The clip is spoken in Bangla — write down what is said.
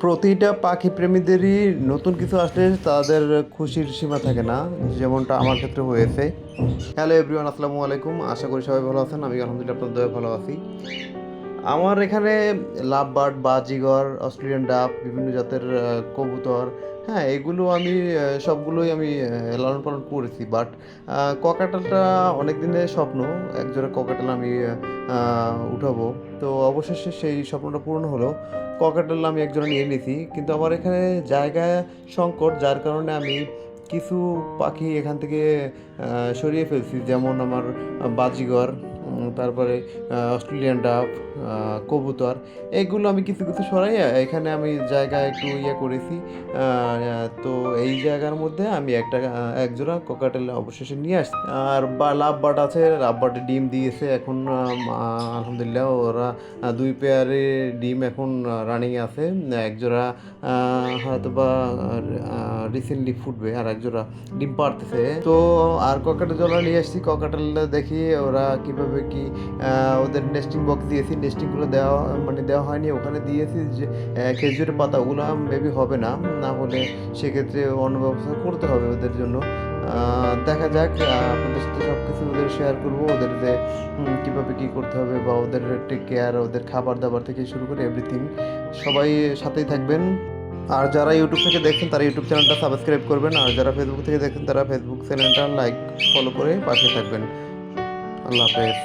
প্রতিটা পাখি প্রেমীদেরই নতুন কিছু আসলে তাদের খুশির সীমা থাকে না, যেমনটা আমার ক্ষেত্রে হয়েছে। হ্যালো এভরিওয়ান, আসসালামু আলাইকুম। আশা করি সবাই ভালো আছেন। আমি আলহামদুলিল্লাহ আপনাদের দয়ায় ভালো আছি। আমার এখানে লাভ বার্ড, বাজিঘর, অস্ট্রেলিয়ান ডাব, বিভিন্ন জাতের কবুতর, হ্যাঁ এগুলো আমি সবগুলোই আমি লালন পালন করেছি। বাট ককাটেলটা অনেক দিনের স্বপ্ন, একজোড়া ককাটেল আমি উঠাবো। তো অবশেষে সেই স্বপ্নটা পূরণ হলো। ককাটেল আমি একজোড়া নিয়ে নিয়েছি, কিন্তু আমার এখানে জায়গায় সংকট, যার কারণে আমি কিছু পাখি এখান থেকে সরিয়ে ফেলছি। যেমন আমার বাজিঘর, তারপরে অস্ট্রেলিয়ান ডাব, কবুতর, এগুলো আমি কিছু কিছু সরাইয়া এখানে আমি জায়গা একটু করেছি। তো এই জায়গার মধ্যে আমি একজোড়া ককাটেল অবশেষে নিয়ে আসছি। আর লাভ বার্ড আছে, লাভ বার্ডে ডিম দিয়েছে এখন। আলহামদুলিল্লাহ ওরা দুই পেয়ারে ডিম এখন রানিং আছে। একজোড়া হয়তো বা রিসেন্টলি ফুটবে, আর একজোড়া ডিম পারতেছে। তো আর ককাটেল জোড়া নিয়ে আসছি। ককাটেল দেখি ওরা কিভাবে কি ওদের নেস্টিং বক্স দিয়েছি, নেস্টিংগুলো দেওয়া হয়নি, ওখানে দিয়েছি যে খেজুরের পাতা, ওগুলো মেবি হবে না, না হলে সেক্ষেত্রে অন্য ব্যবস্থা করতে হবে ওদের জন্য। দেখা যাক, আপনাদের সাথে সব কিছু ওদের শেয়ার করবো, ওদের যে কীভাবে কী করতে হবে বা ওদের টেক কেয়ার, ওদের খাবার দাবার থেকে শুরু করে এভরিথিং। সবাই সাথেই থাকবেন। আর যারা ইউটিউব থেকে দেখছেন তারা ইউটিউব চ্যানেলটা সাবস্ক্রাইব করবেন, আর যারা ফেসবুক থেকে দেখছেন তারা ফেসবুক চ্যানেলটা লাইক ফলো করে পাশে থাকবেন। আল্লাহ হাফেজ।